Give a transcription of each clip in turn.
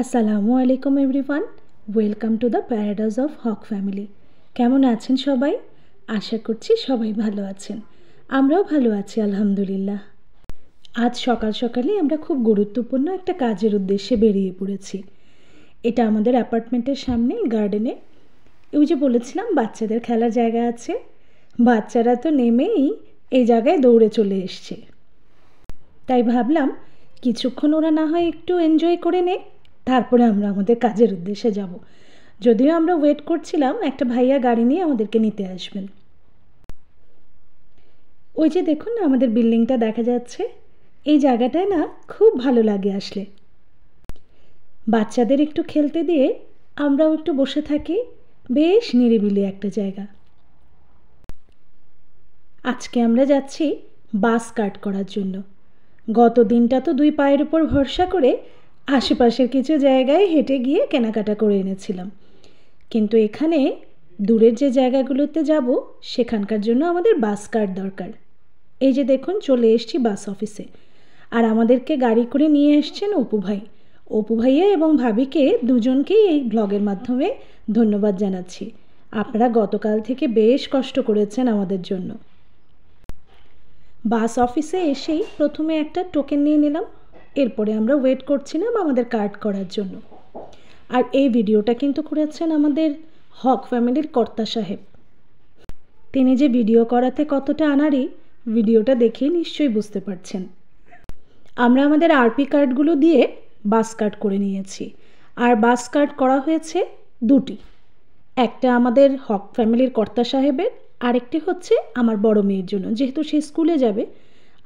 আসসালামু আলাইকুম everyone, welcome to the paradise of Haq family. কেমন আছেন সবাই? আশা করছি সবাই ভালো আছেন। আমরাও ভালো আছি আলহামদুলিল্লাহ। আজ সকাল সকালেই আমরা খুব গুরুত্বপূর্ণ একটা কাজের উদ্দেশ্যে বেরিয়ে পড়েছি। এটা আমাদের অ্যাপার্টমেন্টের সামনে গার্ডেনে। ওই যে বলেছিলাম বাচ্চাদের খেলার জায়গা আছে, বাচ্চারা তো নেমেই এই জায়গায় দৌড়ে চলে এসছে। তাই ভাবলাম কিছুক্ষণ ওরা না হয় একটু এনজয় করে নে, তারপরে আমরা আমাদের কাজের উদ্দেশ্যে যাব। যদিও আমরা ওয়েট করছিলাম একটা ভাইয়া গাড়ি নিয়ে আমাদেরকে নিতে আসবেন। ওই যে দেখুন না আমাদের বিল্ডিংটা দেখা যাচ্ছে, এই জায়গাটায় না খুব ভালো লাগে আসলে। বাচ্চাদের একটু খেলতে দিয়ে আমরাও একটু বসে থাকি, বেশ নিরিবিলি একটা জায়গা। আজকে আমরা যাচ্ছি বাস কাট করার জন্য। গত দিনটা তো দুই পায়ের উপর ভরসা করে আশেপাশের কিছু জায়গায় হেঁটে গিয়ে কেনাকাটা করে এনেছিলাম, কিন্তু এখানে দূরের যে জায়গাগুলোতে যাব সেখানকার জন্য আমাদের বাস কার্ড দরকার। এই যে দেখুন চলে এসেছি বাস অফিসে, আর আমাদেরকে গাড়ি করে নিয়ে এসছেন অপু ভাই। অপু ভাইয়া এবং ভাবিকে দুজনকেই এই ব্লগের মাধ্যমে ধন্যবাদ জানাচ্ছি। আপনারা গতকাল থেকে বেশ কষ্ট করেছেন আমাদের জন্য। বাস অফিসে এসেই প্রথমে একটা টোকেন নিয়ে নিলাম, এরপরে আমরা ওয়েট করছিলাম আমাদের কার্ড করার জন্য। আর এই ভিডিওটা কিন্তু করেছেন আমাদের হক ফ্যামিলির কর্তা সাহেব। তিনি যে ভিডিও করাতে কতটা আনাড়ি, ভিডিওটা দেখেই নিশ্চয়ই বুঝতে পারছেন। আমরা আমাদের আরপি কার্ডগুলো দিয়ে বাস কার্ড করে নিয়েছি, আর বাস কার্ড করা হয়েছে দুটি। একটা আমাদের হক ফ্যামিলির কর্তা সাহেবের, আরেকটি হচ্ছে আমার বড় মেয়ের জন্য, যেহেতু সে স্কুলে যাবে।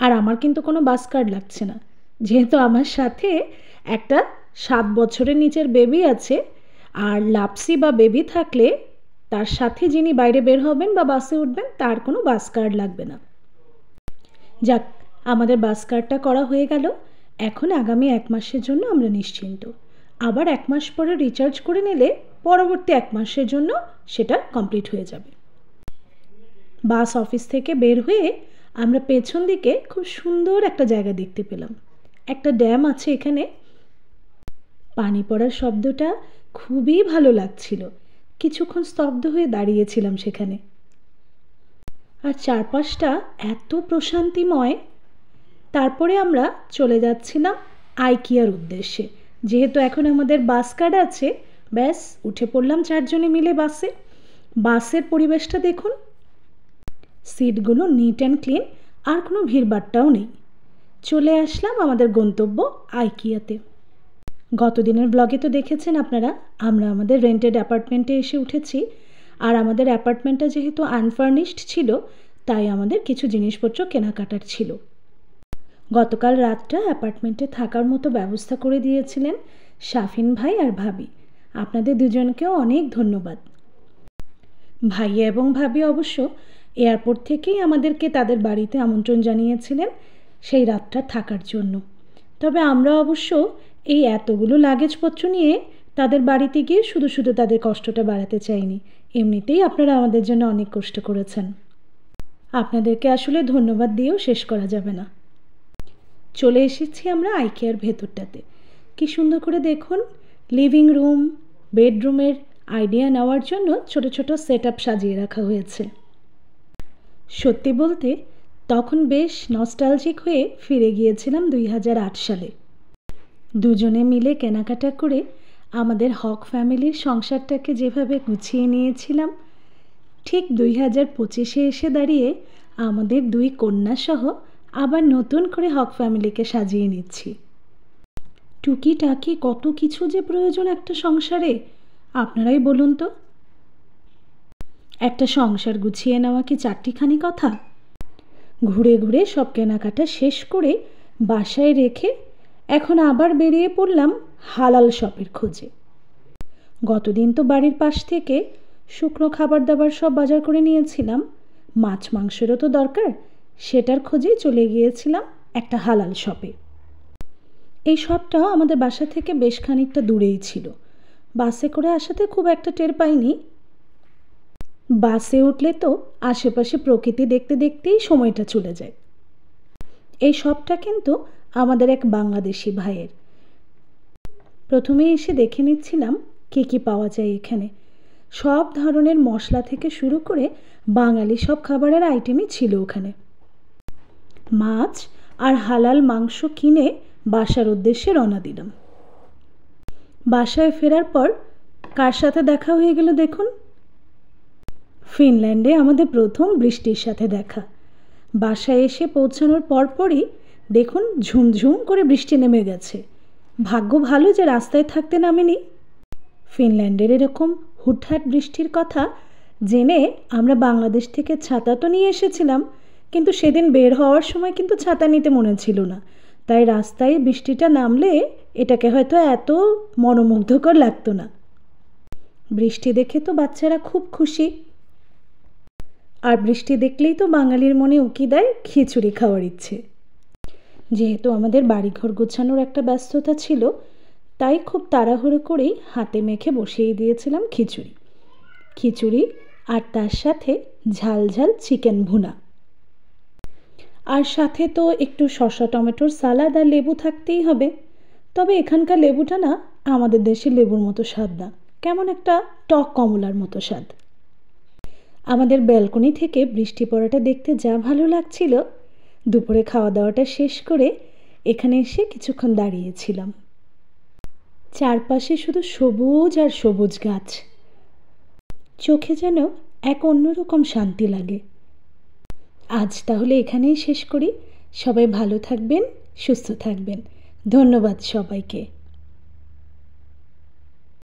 আর আমার কিন্তু কোনো বাস কার্ড লাগছে না, যেহেতু আমার সাথে একটা 7 বছরের নিচের বেবি আছে। আর লাপসি বা বেবি থাকলে তার সাথে যিনি বাইরে বের হবেন বা বাসে উঠবেন তার কোনো বাস কার্ড লাগবে না। যাক, আমাদের বাস কার্ডটা করা হয়ে গেল। এখন আগামী 1 মাসের জন্য আমরা নিশ্চিন্ত। আবার 1 মাস পরে রিচার্জ করে নিলে পরবর্তী 1 মাসের জন্য সেটা কমপ্লিট হয়ে যাবে। বাস অফিস থেকে বের হয়ে আমরা পেছন দিকে খুব সুন্দর একটা জায়গা দেখতে পেলাম। একটা ড্যাম আছে এখানে, পানি পড়ার শব্দটা খুবই ভালো লাগছিল। কিছুক্ষণ স্তব্ধ হয়ে দাঁড়িয়েছিলাম সেখানে। আর চারপাশটা এত প্রশান্তিময়। তারপরে আমরা চলে যাচ্ছিলাম আইকিয়ার উদ্দেশ্যে। যেহেতু এখন আমাদের বাস কার্ড আছে, ব্যাস উঠে পড়লাম 4 জনে মিলে বাসে। বাসের পরিবেশটা দেখুন, সিটগুলো নিট অ্যান্ড ক্লিন, আর কোনো ভিড়ভাট্টাও নেই। চলে আসলাম আমাদের গন্তব্য আইকিয়াতে। গতদিনের ব্লগে তো দেখেছেন আপনারা, আমরা আমাদের রেন্টেড অ্যাপার্টমেন্টে এসে উঠেছি। আর আমাদের অ্যাপার্টমেন্টটা যেহেতু আনফার্নিশড ছিল, তাই আমাদের কিছু জিনিসপত্র কেনাকাটার ছিল। গতকাল রাতটা অ্যাপার্টমেন্টে থাকার মতো ব্যবস্থা করে দিয়েছিলেন শাফিন ভাই আর ভাবি। আপনাদের দুজনকেও অনেক ধন্যবাদ। ভাইয়া এবং ভাবি অবশ্য এয়ারপোর্ট থেকেই আমাদেরকে তাদের বাড়িতে আমন্ত্রণ জানিয়েছিলেন সেই রাতটা থাকার জন্য। তবে আমরা অবশ্য এই এতগুলো লাগেজপত্র নিয়ে তাদের বাড়িতে গিয়ে শুধু শুধু তাদের কষ্টটা বাড়াতে চাইনি। এমনিতেই আপনারা আমাদের জন্য অনেক কষ্ট করেছেন, আপনাদেরকে আসলে ধন্যবাদ দিয়েও শেষ করা যাবে না। চলে এসেছি আমরা আইকিয়ার ভেতরটাতে। কি সুন্দর করে দেখুন, লিভিং রুম, বেডরুমের আইডিয়া নেওয়ার জন্য ছোট ছোট সেট আপ সাজিয়ে রাখা হয়েছে। সত্যি বলতে তখন বেশ নস্টালজিক হয়ে ফিরে গিয়েছিলাম 2008 সালে। দুজনে মিলে কেনাকাটা করে আমাদের হক ফ্যামিলির সংসারটাকে যেভাবে গুছিয়ে নিয়েছিলাম, ঠিক 2025-এ এসে দাঁড়িয়ে আমাদের 2 কন্যাসহ আবার নতুন করে হক ফ্যামিলিকে সাজিয়ে নিচ্ছি। টুকিটাকি কত কিছু যে প্রয়োজন একটা সংসারে, আপনারাই বলুন তো। একটা সংসার গুছিয়ে নেওয়া কি 4টিখানি কথা? ঘুরে ঘুরে সব কেনাকাটা শেষ করে বাসায় রেখে এখন আবার বেরিয়ে পড়লাম হালাল শপের খোঁজে। গতদিন তো বাড়ির পাশ থেকে শুকনো খাবার দাবার সব বাজার করে নিয়েছিলাম, মাছ মাংসেরও তো দরকার, সেটার খোঁজেই চলে গিয়েছিলাম একটা হালাল শপে। এই শপটা আমাদের বাসা থেকে বেশ খানিকটা দূরেই ছিল। বাসে করে আসাতে খুব একটা টের পাইনি। বাসে উঠলে তো আশেপাশে প্রকৃতি দেখতে দেখতেই সময়টা চলে যায়। এই শপটা কিন্তু আমাদের এক বাংলাদেশি ভাইয়ের। প্রথমে এসে দেখে নিচ্ছিলাম কী কী পাওয়া যায় এখানে। সব ধরনের মশলা থেকে শুরু করে বাঙালি সব খাবারের আইটেমই ছিল ওখানে। মাছ আর হালাল মাংস কিনে বাসার উদ্দেশ্যে রওনা দিলাম। বাসায় ফেরার পর কার সাথে দেখা হয়ে গেল দেখুন। ফিনল্যান্ডে আমাদের প্রথম বৃষ্টির সাথে দেখা। বাসায় এসে পৌঁছানোর পরপরই দেখুন ঝুমঝুম করে বৃষ্টি নেমে গেছে। ভাগ্য ভালো যে রাস্তায় থাকতে নামেনি। ফিনল্যান্ডের এরকম হুটহাট বৃষ্টির কথা জেনে আমরা বাংলাদেশ থেকে ছাতা তো নিয়ে এসেছিলাম, কিন্তু সেদিন বের হওয়ার সময় কিন্তু ছাতা নিতে মনে ছিল না। তাই রাস্তায় বৃষ্টিটা নামলে এটাকে হয়তো এত মনোমুগ্ধকর লাগতো না। বৃষ্টি দেখে তো বাচ্চারা খুব খুশি। আর বৃষ্টি দেখলেই তো বাঙালির মনে উকি দেয় খিচুড়ি খাওয়ার ইচ্ছে। যেহেতু আমাদের বাড়িঘর গোছানোর একটা ব্যস্ততা ছিল, তাই খুব তাড়াহুড়ো করেই হাতে মেখে বসিয়ে দিয়েছিলাম খিচুড়ি আর তার সাথে ঝাল ঝাল চিকেন ভুনা। আর সাথে তো একটু শসা টমেটোর সালাদ আর লেবু থাকতেই হবে। তবে এখানকার লেবুটা না আমাদের দেশের লেবুর মতো স্বাদ না, কেমন একটা টক কমলার মতো স্বাদ। আমাদের ব্যালকনি থেকে বৃষ্টি পড়াটা দেখতে যা ভালো লাগছিল, দুপুরে খাওয়া দাওয়াটা শেষ করে এখানে এসে কিছুক্ষণ দাঁড়িয়েছিলাম। চারপাশে শুধু সবুজ আর সবুজ গাছ, চোখে যেন এক অন্যরকম শান্তি লাগে। আজ তাহলে এখানেই শেষ করি। সবাই ভালো থাকবেন, সুস্থ থাকবেন। ধন্যবাদ সবাইকে।